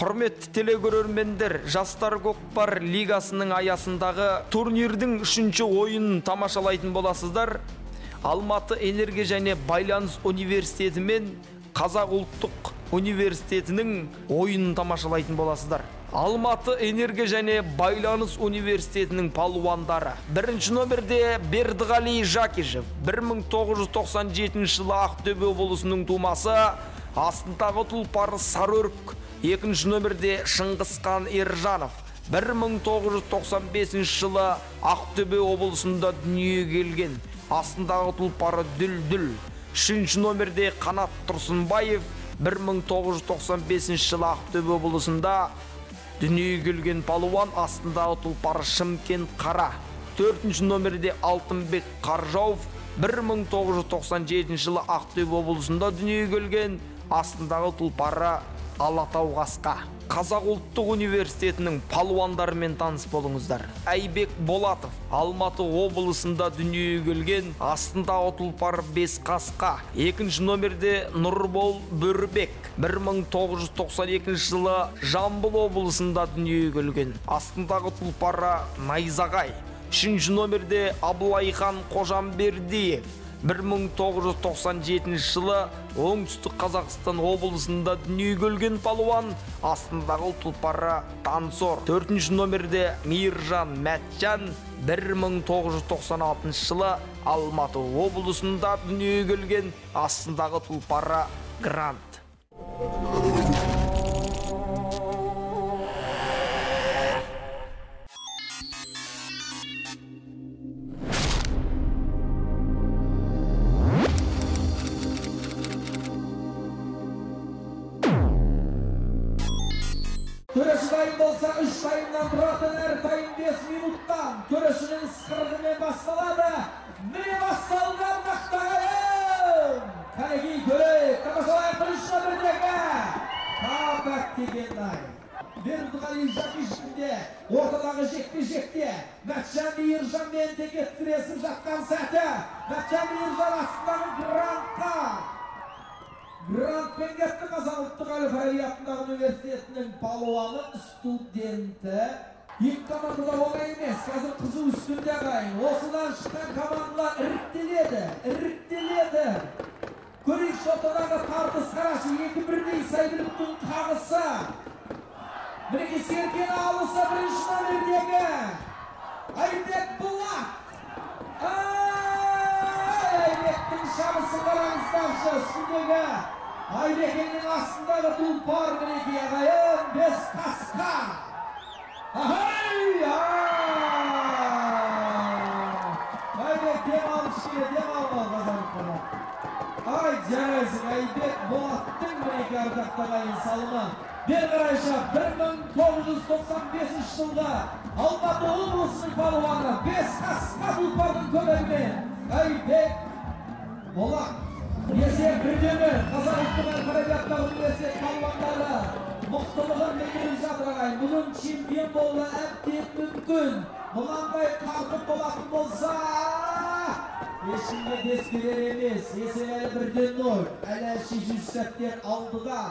Құрметті телекөрермендер, Жастар көкпар лигасының аясындағы турнирдің 3-ші ойынын тамашалайтын боласыздар. Алматы энергия және байланыс университеті мен Қазақ ұлттық университетінің ойынын тамашалайтын боласыздар. Алматы энергия және байланыс университетінің палуандары. Бірінші номерде Бердіғали Жакишев, 1997 жылы Ақтөбе облысының тумасы, астындағы тұлпары Сарыөрік. Екінші номерде Шыңғысхан Ержанов, 1995 жылы Ақтөбе облысында дүниеге келген, астындағы тұлпары Дүлдүл. Үшінші номерде Қанат Тұрсынбаев, 1995 жылы Ақтөбе облысында дүниеге келген палуан, астындағы тұлпары Шымкент Қара. Төртінші номерде Алтынбек Қаржауов, 1997 жылы Ақтөбе облысында дүниеге келген, астындағы тұлпары Алатау Қасқа. Қазақ ұлттық университетінің палуандарымен таныс болыңыздар. Айбек Болатов, Алматы облысында дүниеге келген, астындағы тұлпары Бесқасқа. Екінші номерде Нұрбол Бөрбек, 1992 жылы Жамбыл облысында дүниеге келген, астындағы тұлпары Найзағай. Үшінші номерде Абылайхан Қожамбердиев, 1997 жылы Оңтүстік Қазақстан облысында дүниеге келген палуан, астындағы тұлпары Тансор. Төртінші номерде Мейіржан Мәтжан, 1996 жылы Алматы облысында дүниеге келген, астындағы тұлпары Грант. Көріші дайын болса, 3 тайымнан тұратын әр тайым 5 минуттан көрішінің сықырғымен басталады. Міне басталды ардақтағайым! Кәнеки көрейік, тамашалайық бірінші номердегі Табақ дегендай. Бердіғали Жакишевте ортадағы жекпе-жекте Мәтжан Мейіржанмен текеттіресіп жатқан сәті. Мәтжан Мейіржан астындағы Грантпен кетті. Қазақ ұлттық Әл-Фараби атындағы университетінің палуаны, студенті. Екі командада оңай емес, қазір қызу үстінде қайын. Осыдан шыққан командалар іріктеледі. Көрейік ортадағы тартыс қарашы, 2-1 Сайбіліктің қағысы. Мінеки Серкен алысы бірінші номердегі Айбек Болат. Айбектің шабысын қараңыздаршы, үстіндегі Айбекенің астындағы тұлпар мінеки ағайын Бесқасқа. Айбек демалмал қазалықпада. Ай, жарайсың, Айбек Болаттың мінеки ардақтағайын салымы. Бер қарайша 1995 жылғы Алматы облысының палуаны Бесқасқа тұлпардың көмегімен Айбек Болат. Есеп бірдені Қазақ ұлттық Әл-Фараби атындағы университет палуандары мықтылығын білдіріп жатыр ағайын. Бүгін чемпион болуы әбден мүмкін. Мұнандай қарқып болатын болса, ешкімге дес берер емес. Есеп әлі 1-0. Әлі шешу сәттер алдыда.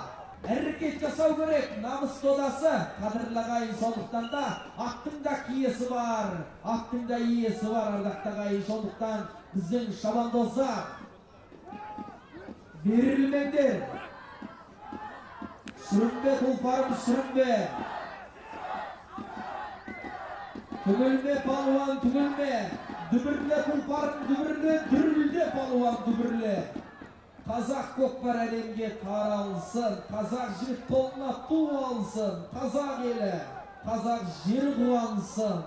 Әрекет жасау керек, намыс додасы. Қадірлі ағайын, сондықтан да аттың да киесі бар, аттың да иесі бар ардақты ағайын. Сондықтан біздің шабандоздар берілмеңдер. Сүрінбе тұлпарым, сүрінбе. Түгілме палуан, түгілме. Дүбірле тұлпарым, дүбірле, дүрле палуан, дүбірле. Қазақ көкпар әлемге таралсын, қазақ жігіт қолына ту алсын, қазақ елі, қазақ жер қуансын,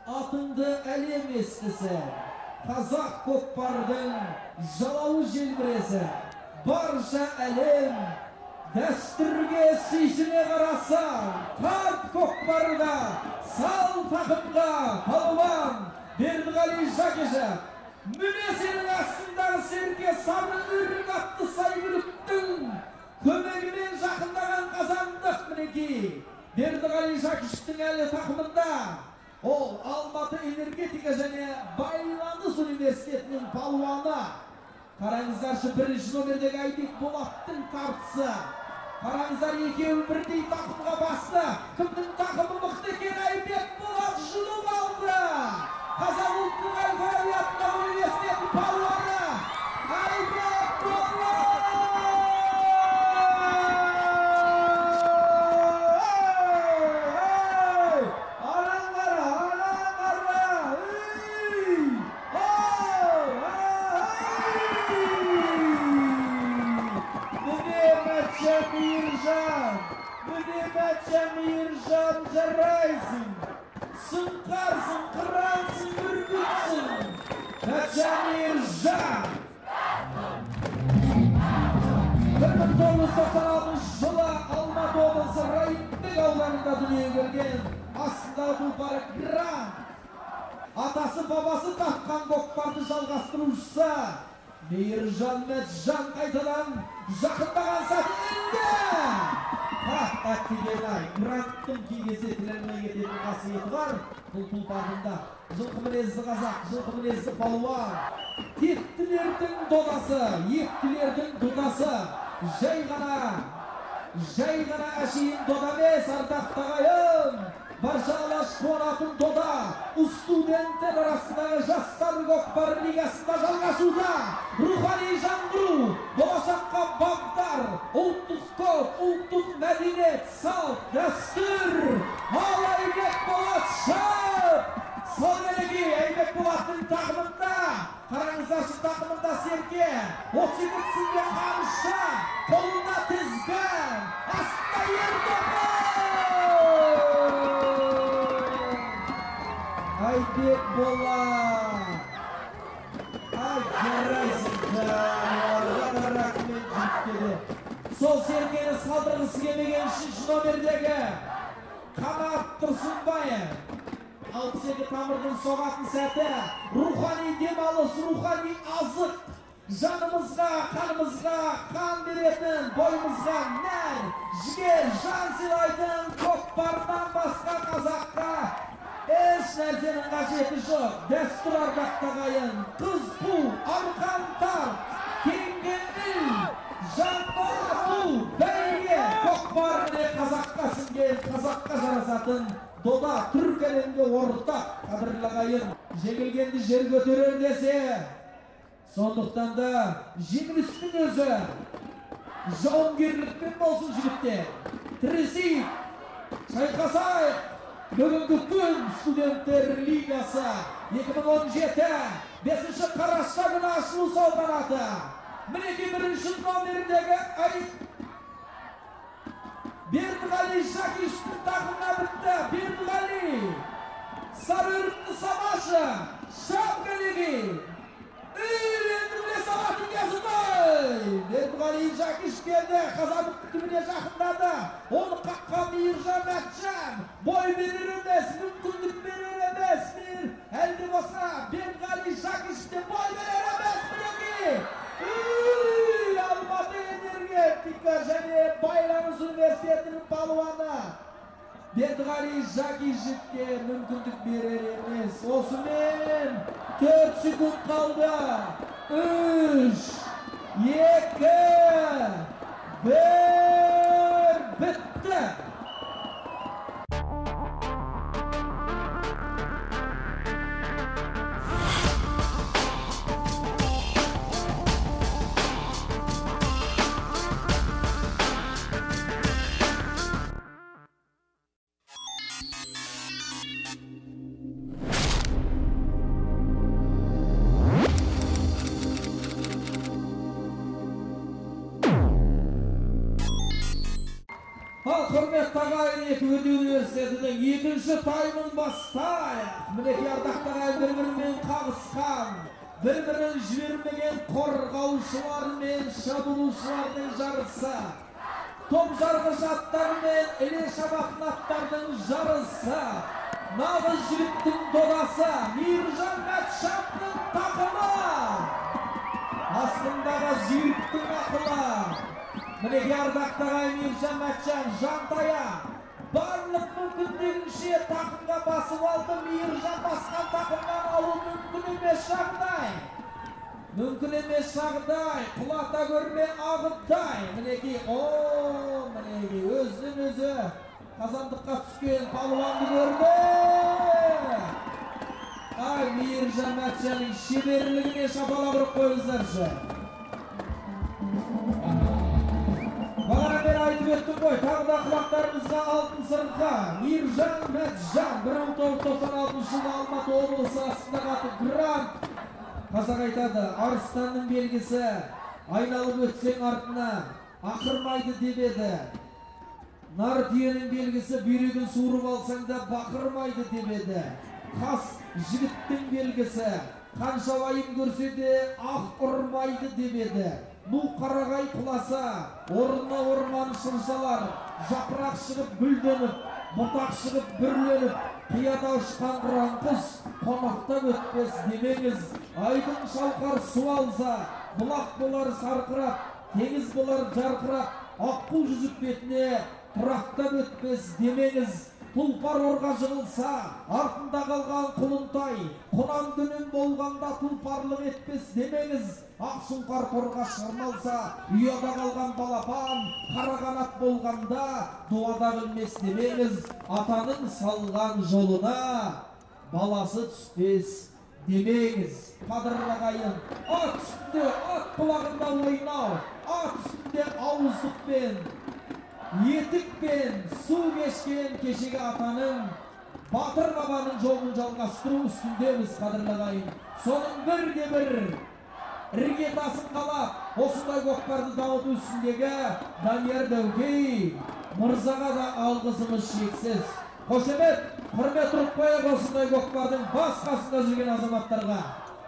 атыңды әлем естісін, қазақ көкпардың жалауы желбіресін, барша әлем дәстүрге сүйсіне қарасан, тарт көкпарда, сал тақымға, палуан Бердіғали Жакишев. Міне сенің астындағы серке сабыр үрік атты Сайбіліктің көмегімен жақындаған қазандық мінеки. Бердіғали Жакишевтің әлі тақымында. Ол Алматы энергетика және байланыс университетінің палуаны. Қараңыздаршы, бірінші номердегі Айбек Болаттың тартысы. Қараңыздар, екеуі бірдей тақымға басты. Кімнің тақымы мықты екен? Айбек Болат жұлып алды. Қазақ ұлттық әл-фараби атындағы университеттің палуаны Айбек Болат! Мейіржан, жарайсың, сұңқарсың, қырансың, бүркітсің. Мәтжан Мейіржан 1996 жылы Алматы облысы Райымбек ауданында дүниеге келген. Астындағы тұлпары Грант. Атасы бабасы таққан көкпарды жалғастырушысы Мейіржан Мәтжан қайтадан жақындаған сәтінде әттеген-ай, Гранттың кейгесі тілермей кететін қасиеті бар. Бұл тұлпарында жылқы мінезді қазақ, жылқы мінезді палуан. Тектілердің додасы, ектілердің додасы. Жай ғана әшейін дода емес, ардақты ағайын. Барша алаш қуанатын дода, студенттер арасындағы жастар көкпар лигасында жалғасуда. Рухани жаңғыру, болашаққа бағдар, ұлттық код, ұлттық мәдениет, салт, дәстүр. Ал Айбек Болат шап! Сол келеге Айбек Болаттың тақымында, қараңыздашы тақымында серке, 32-сінде қамшы, қолында тізгін, астында ертөпі! Айбек Болат! Ай, жарайсың, рахмет жүктеді. Сол серкені салдырғысы келмеген 3-ші номердегі Қанат Тұрсынбаев. 62 тамырдың соғатын сәті, рухани демалыс, рухани азық, жанымызға, қанымызға қан беретін, бойымызға нәр, жігер, жан сыйлайтын көкпардан басқа қазаққа еш нәрсенің қажеті жоқ. Дәстүр ардақты ағайын, қыз қу, арқан тар, кеңгенді, жан-бау, бәйге, көкпарыне қазаққа сіңген, қазаққа жарасатын дода түрк әлемге ортақ, қадірлі ағайын. Жеңілгенді жер көтерер десе, сондықтан да жеңілістің өзі жауынгерлікпен болсын жігіттер. Тіресейік, шайқасайық. Бүгінгі күн студенттер лигасы 2017 5-ші қараша күні ашылу салтанаты. Мінеки 1-ші номердегі Бердіғали Шакиштің тақымына бітті. Бердіғали сары үрікті самашы шап келеге үйренді біле сабатын кезімай. Бердіғали Шакиш келді, қазабық күтіміне жақындады. Оны қаққа Мейіржан Мәтжан бой берер емес, мүмкіндік берер емес. Әлде болса Бердіғали Шакиштен бой берер емес. Мінеки Алматы энергетика және байланыс университетінің палуаны Бердіғали Шакишевке мүмкіндік берер емес. Осымен 4 секунд қалды. 3, 2, 1, бітті. Құрметті ағайын, Өте университетінің 2-ші таймын бастайық. Мінеки ардақты ағайын бір-бірімен қағысқан, бір-бірін жібермеген қорғаушылар мен шабуылшылардың жарысы. Топ жарғыш аттар мен іле шабатын аттардың жарысы. Нағыз жігіттің додасы Мейіржан Мәтжанның тақымы. Астындағы жүйріктің ақылы. Мінеки ардақты ағайын Мейіржан Мәтжан жантая барлық мүмкіндігінше тақымға басып алды. Мейіржан басқан тақымнан алу мүмкін емес жағдай. Мүмкін емес жағдай, құлата көрме ағыдай. Мінеки, мінеки, өзінен өзі қазандыққа түскен палуанды көрді. Мейіржан Мәтжанның шеберлігіне шапалақ ұрып қойыңыздаршы. Бағана бері айтып өттім ғой, тағы да құлақтарымызға алтын сырға. Мейіржан Мәтжан 1996 жылы Алматы облысы астындағы аты Грант. Қазақ айтады, арыстанның белгісі, айналып өтсең артына, ақырмайды деп еді. Нар түйенің белгісі, бүйрегін суырып алсаң да бақырмайды деп еді. Қас жігіттің белгісі, қанша вайым көрсе де ақ ұрмайды деп еді. Ну қарағай құласа, орнына орман шыршалар, жапырақ шығып гүлденіп, бұтақ шығып бүрленіп, қияда ұшқан қыран құс қонақтап өтпес демеңіз. Айдың шалқар су алса, бұлақ болар сарқырап, теңіз болар жарқырап, аққу жүзіп бетіне тұрақтап өтпес демеңіз. Тұлпар орға жығылса, артында қалған құлынтай, құнан күнін болғанда тұлпарлық етпес демеңіз. Ақсұңқар торға шырналса, ұяда қалған балапан, қара қанат болғанда дуада білмес демеңіз. Атаның салған жолына баласы түспес демеңіз. Қадірлі ағайын, ат үстінде ат құлағында ойнау, ат үстінде ауыздықпен, етікпен су кешкен кешегі атаның, батыр бабаның жолын жалғастыру үстіндеміз, қадірлі ағайын. Соның бірде-бір іргетасын қалап, осындай көкпарды дамыту үстіндегі Данияр Дәукей мырзаға да алғысымыз шексіз. Қошемет, құрмет ұрып қояйық осындай көкпардың бас қасында жүрген азаматтарға.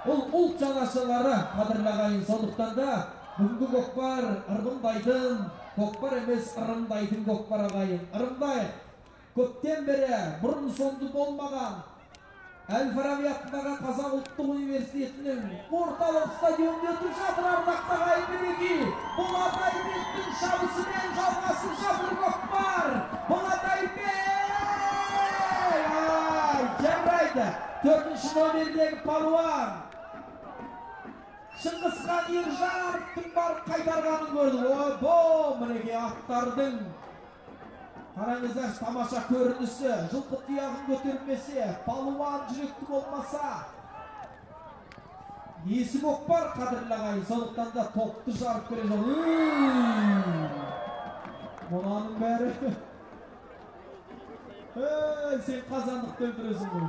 Ол ұлт жанашырлары, қадірлі ағайын. Сондықтан да бүгінгі көкпар ырғымдайтын, көкпар емес ырымдайтын көкпар ағайын. Ырымдайық. Көптен бері бұрын соңды болмаған Әл-Фараби атындағы Қазақ ұлттық университетінің орталық стадионында өтіп жатыр ардақты ағайын. Мінеки, Болат Айбектің шабысымен жалғасып жатыр көкпар. Болат Айбек! Жарайды. 4-ші номердегі палуан Шыңғысхан Ержановтың барып қайтарғанын көрдік. Мінеки аттардың қараңыздар, тамаша көрінісі, жылқы тұяғын көтермесе, палуан жүректі болмаса, несі көкпар, қадірлі ағайын. Сондықтан да топты жарып келе жатыр. Мұнаның бәрі сен қазандықты өлтіресің ғой.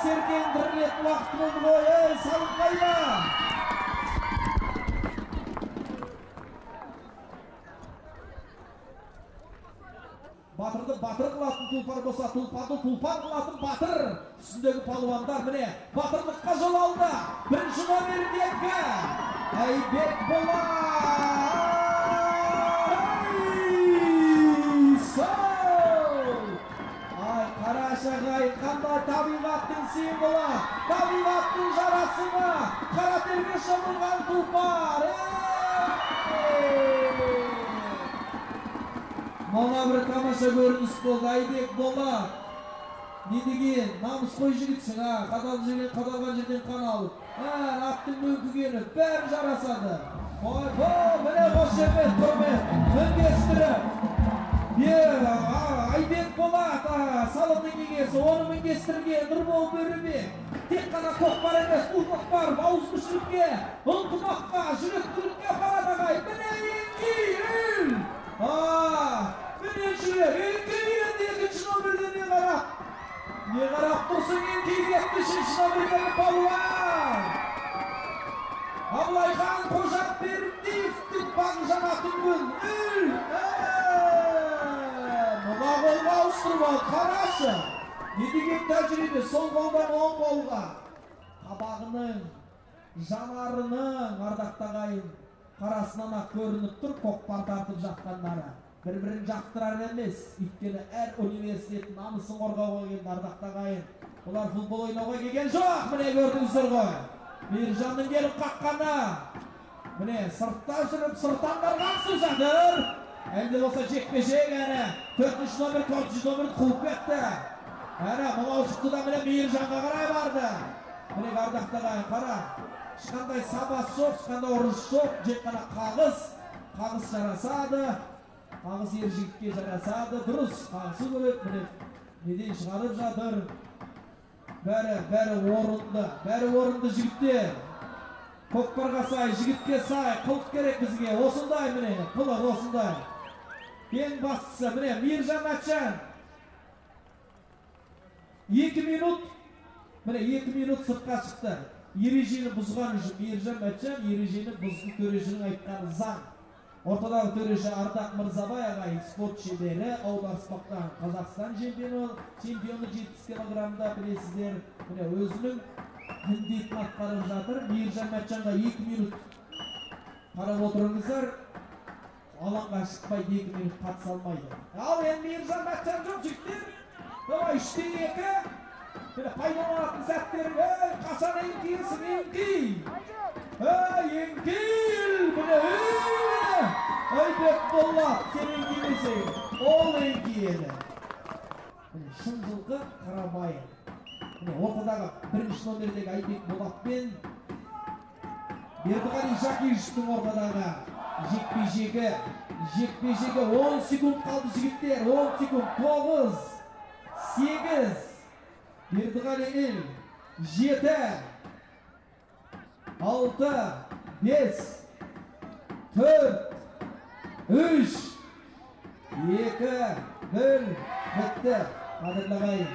Серкен дірілетін уақыт болды ғой. Салып қайда. Батырды батыр қылатын тұлпар болса, тұлпарды тұлпар қылатын батыр. Үстіндегі палуандар міне батырлыққа жол алды. 1-ші номердегі Айбек Болат. Қарашағай, қандай табиғаттың символы, табиғаттың жарасымы, қара терге шомылған тұлпар. Мына бір тамаша көрініс болды. Айбек Болат. Не деген намыс қой жігітсің, қадалған жерден қан алып. Аттың мөңкігені бәрі жарасады. Міне қошемет, құрмет, мінгестіріп. Айбек Болат, салының егесі, оны мінгестірген Нұрбол Бөрібек. Тек қана көкпар емес, бұл көкпар ауыз мүшілікке, ынтымаққа, жүректілікке апарады ағайын. Міне еңкейін! Міне жүрек, еңкейін! 2-ші номерде не қарап? Не қарап тұрсың еңкейін? 3-ші номердегі палуан! Абылайхан Қожатбердиевтің бағжан атын күн. Мұна қолға ауыстырып ал, қарашы. Не деген тәжірибе, сол қолдан оң қолға. Қабағының, жанарының ардақты ағайын қарасынан ақ көрініп тұр көкпар тартып жатқандары. Бір-бірін жақтырар емес, өйткені әр университет намысын қорғауға келген ардақты ағайын. Олар футбол ойнауға келген жоқ, міне көрдіңіздер ғой. Мейіржанның келіп қаққаны. Міне сыртта жүріп, сырттан барған сөз жатыр. Әлде болса жекпе-жек әне. 4-ші номер, 4-ші номерді қуып кетті. Әне мұнау шықты да міне Мейіржанға қарай барды. Міне ардақтаған қара. Ешқандай сабас жоқ, ешқандай ұрыс жоқ, жек қана қағыс жарасады. Қағыс ер жігітке жарасады, дұрыс қағысы көреді. Міне неден шығарып жатыр. Бәрі орынды жігіттер. Көкпарға сай, жігітке сай, қылық керек бізге. Осындай міне, қылық осындай. Ең бастысы, міне, Мейіржан Мәтжан. 2 минут, міне 2 минут сыртқа шықты. Ережені бұзған үшін Мейіржан Мәтжан, ережені бұзды төрешінің айтқаны заң. Ортадағы төреші Ардақ Мырзабай ағай, спорт шебері, ауыл аспақтан Қазақстан чемпионы 70 килограммда білесіздер. Міне өзінің міндетін атқарып жатыр. Мейіржан Мәтжанға 2 минут қарап отырыңыздар. Алаңға шықпайды, 2 минут қатыса алмайды. Ал енді Мейіржан Мәтжан жоқ жігіттер. 3-2. Пайдаланатын сәттерің, қашан еңкейсің, еңкей. Еңкейл, міне, Айбек Болат, сен еңкеймесең, ол еңкейеді. Шын жылғы Қарабайын. Ортадағы бірінші номердегі Айбек Болатпен Бердіғали Жакишевтің ортадағы жекпе-жегі 10 секунд қалды жігіттер. 10 секунд. 9, 8, Бердіғали 7, 6, 5, 4, 3, 2, 1, бітті. Қадірлі ағайын.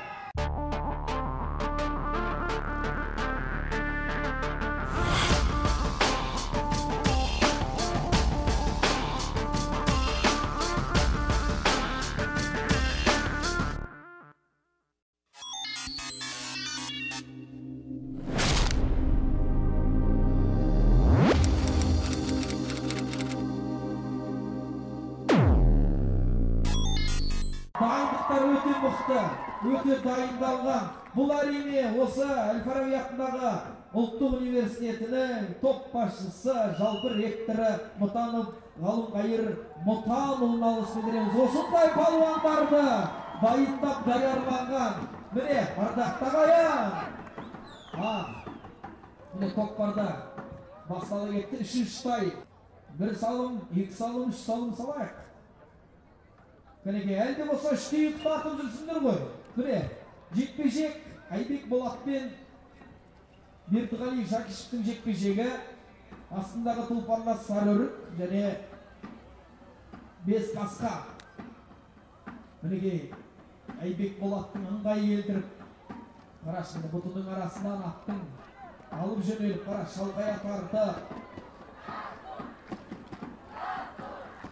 Өте дайындалған. Бұл әрине осы Әл-Фараби атындағы ұлттық университетінің топ басшысы, жалпы ректоры Мұтанов Ғалымқайыр Мұтанұлын алғыс білдіреміз. Осындай палуандарды дайындап даярланған. Міне, ардақты ағайын. Міне көкпарда басталып кетті. 3-3 тай. 1 салым, 2 салым, 3 салым салайық. Кәнеке, әлде болса 3-2 тартып жүрсіңдер ғой. Міне, жекпе-жек Айбек Болатпен Бердіғали Жакишевтің жекпе-жегі. Астындағы тұлпарлас Сарыөрік және 5 қасқа. Мінеге, Айбек Болаттың ыңғай елдіріп, қарашында бұтының арасынан аттың алып жөнеліп, қараш шалқая тарды.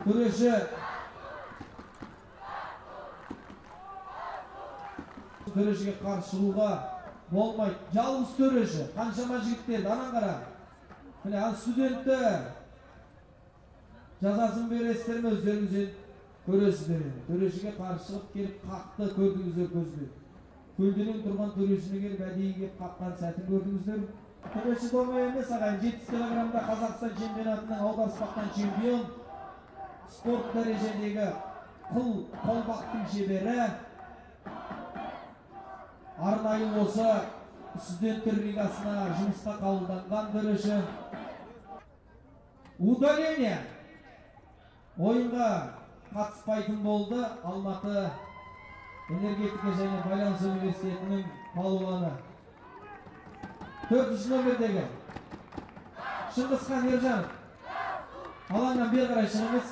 Төреші төрешіге қарсы шығуға болмайды. Жалғыз төреші, қаншама жігіттерді, анан қара. Міне, ал студентті жазасын бересіздер ме, өздеріңізден көресіздер. Төрешіге қарсы шығып келіп қақты көрдіңіздер көзбен. Көлденең тұрған төрешіне келіп әдейі келіп қаққан сәтін көрдіңіздер. Төреші болмай емес ағайын, 70 килограммда Қазақстан чемпионатының аударыспақтан чемпион, спорт дәрежедегі қолбақтың шебері, арнайы осы студенттер лигасына жұмысқа қабылданған төреші. Удаление ойынға қатыспайтын болды. Алматы энергетика және байланыс университетінің палуаны. 4-ші номердегі Шыңғысхан Ержанов. Алаңнан бері қарай шығыңыз.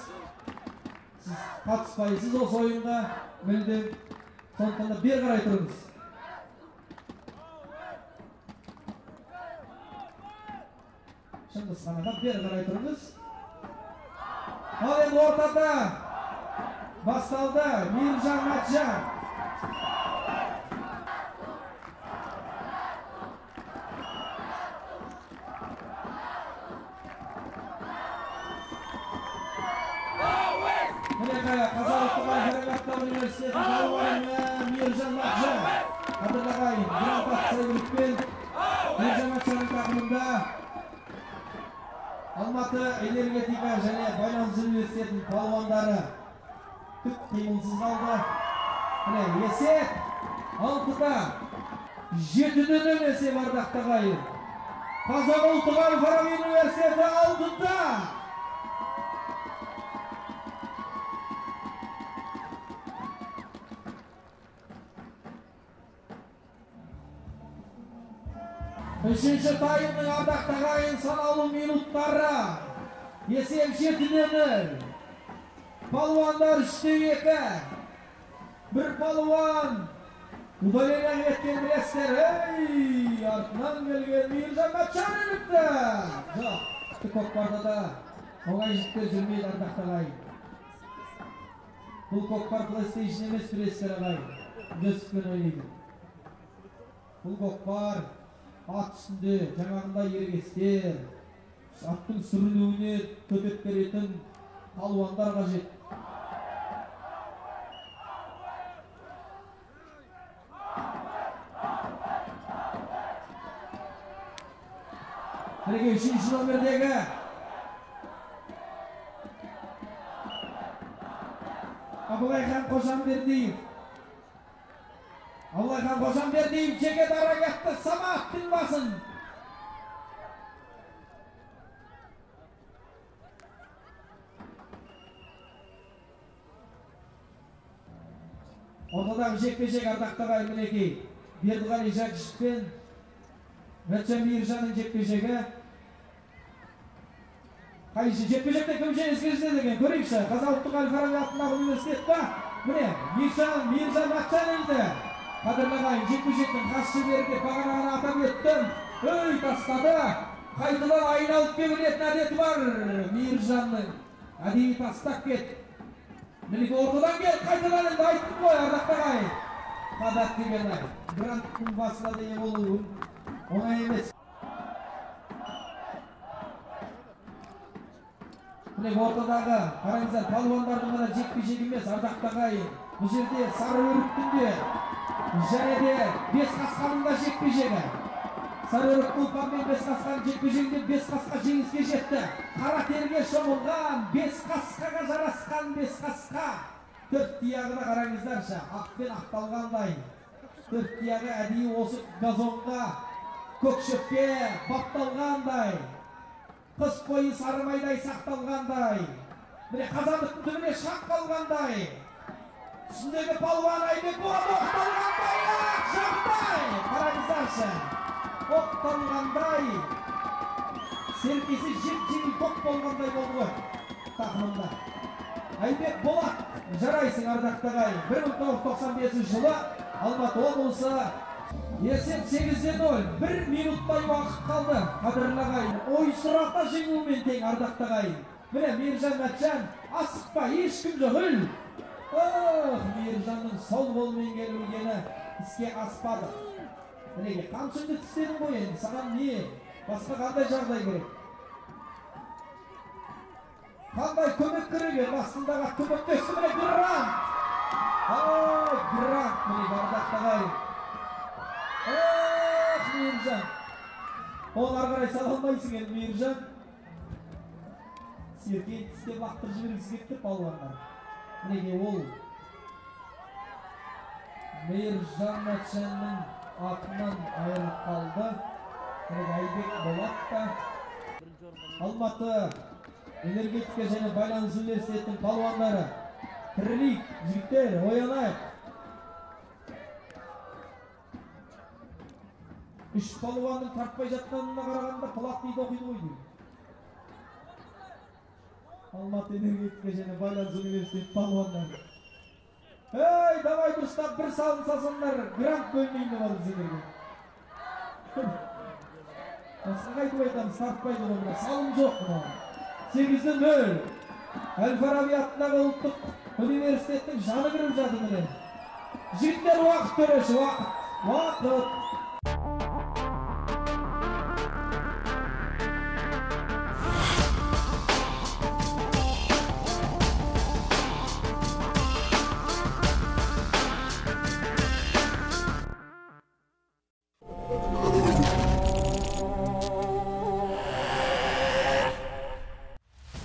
Сіз қатыспайсыз осы ойынға, мүлдем. Сондықтан да бері қарай тұрыңыз. Шыңғысхан аға, бері қарай тұрыңыз. Ал енді ортада басталды Мейіржан Мәтжан. Қазақ университеті палуаны Мейіржан Мәтжан. Қадірлі ағайын, грант сәйгілікпен Мейіржан Мәтжанның тақымында Алматы энергетика және байланыс университетінің палуандары түк қимылсыз қалды. Міне, есеп 6-да 7-ден есеп ардақтағы ағайын. Қазақ ұлттық Әл-Фараби университеті алдында. Үшінші тайымның ардақтағы ағайын санаулы минуттары. Есеп 7-ден. Палуандар 3-2. Bir palvan. Udalenen etken bilesler. Hey! Артынан келген Мейіржан Мәтжан еліпті. Жоқ. Көкпарда да оңай жіпте жүрмейді ардақтағы ағайын. Бұл көкпар PlayStation емес күрестер ағайын. Өсіппен ойнайды. Бұл көкпар ат үстінде жаңағында ерегестер, аттың сүрінуіне төтеп беретін палуандар қажет. Бірге 3-ші номердегі Абылайхан Қожамбердиев. Абылайхан Қожамбердиев жеке дара кетті, Саматтың басын. Ортадағы жекпе-жек ардақтағы ағайын мінекей. Бердіғали Жакишев пен Мәтжан Мейіржанның жекпе-жегі. Қайшы жекпе-жекте кім жеңіске жетеді екен көрейікші. Қазақ ұлттық Әл-Фараби атындағы университет па? Міне, Мейіржан Мәтжан елді. Қадірлі ағайын, жекпе-жектің қасшы берді, бағанағаны атап өттім. Өй, тастады. Қайтадан айналып келетін әдеті бар Мейіржанның. Әдейі тастап кет. Мінекі ортадан кел, қайтадан енді айттым ғой ардақтағы ағайын. Қадат дегені, гранттың басына дейін болуы оңай емес. Мінекі ортадағы қараңыздар, палуандардың ғана жекпе-жек емес ардақтағы ағайын. Бұл жерде сары өріктің де және де бес қасқаның да жекпе-жегі. Сары өрік Тұлпан мен бес қасқаның жекпе-жегінде бес қасқа жеңіске жетті. Қара терге шомылған, бес қасқаға жарасқан бес қасқа. Төрт тияғына қараңыздаршы, ақпен ақталғандай. Төрт тияғы әдейі осы газонға, көкшөпке бапталғандай. Қыс бойы сарымайдай сақталғандай. Міне қазандықтың түбіне шақ қалғандай. Үстіндегі палуан Айбек болады оқталғандай, жақтай. Қараңыздаршы, оқталғандай. Серкесі жеп-жеңіл топ болғандай болды ғой тақымында. Айбек Болат, жарайсың ардақтағы ағайын. 1995 жылы Алматы облысы. Есеп 8-0, 1 минуттай уақыт қалды. Қадірлі ағайын, ой сұрақта жеңуімен тең ардақтағы ағайын. Міне Мейіржан Мәтжан, асықпа, ешкім жоқ үл. Мейіржанның сол қолмен келгені іске аспады. Мінеге, қамшыңды тістедің ғой енді, саған не? Басқа қандай жағдай керек? Қандай көмек керек? Басындағы көмектесті міне Грант. Грант міне ардақтағы ағайын. Мейіржан. Оны арғарай сала алмайсың енді Мейіржан. Серкей тісте бақтыр жібергісі кетті палуандар. Мінеге ол Мейіржан Мәтжанның атынан айырылып қалды. Айбек Болат та Алматы энергетика және байланыс университетінің палуандары. Тірілейік, жігіттер, оянайық. Үш палуанның тартпай жатқанына қарағанда платный оқиды ғой деймін. Алматы энергетика және байланыс университет палуандары. Ей, давай дұрыстап бір салын сасандар, грант бөлмейді бар сендерге. Басқа қайтып айтамыз, тартпайды ғой, салым жоқ мұна. 8-0. Әл-Фараби атындағы ұлттық университеттің жаны кіріп жатыр міне. Жігіттер уақыт төреші, уақыт.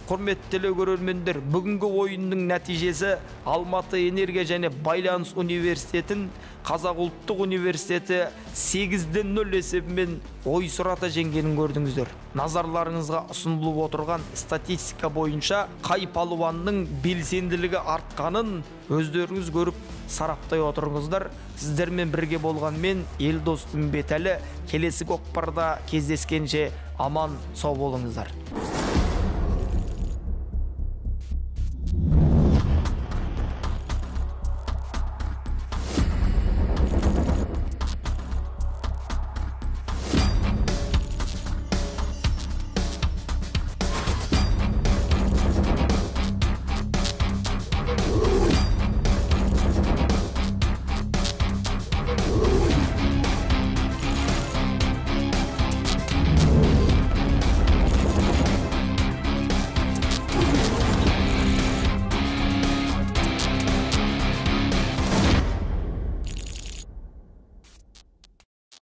Құрметтелі көрермендер, бүгінгі ойынның нәтижесі Алматы энергия және байланыс университетін Қазақ ұлттық университеті 8-0 есебімен ой сұрата жеңгенін көрдіңіздер. Назарларыңызға ұсынылып отырған статистика бойынша қай палуанның белсенділігі артқанын өздеріңіз көріп сараптай отырыңыздар. Сіздермен бірге болған мен Елдос Үмбетәлі. Келесі көкпарда кездескенше аман сау болыңыздар.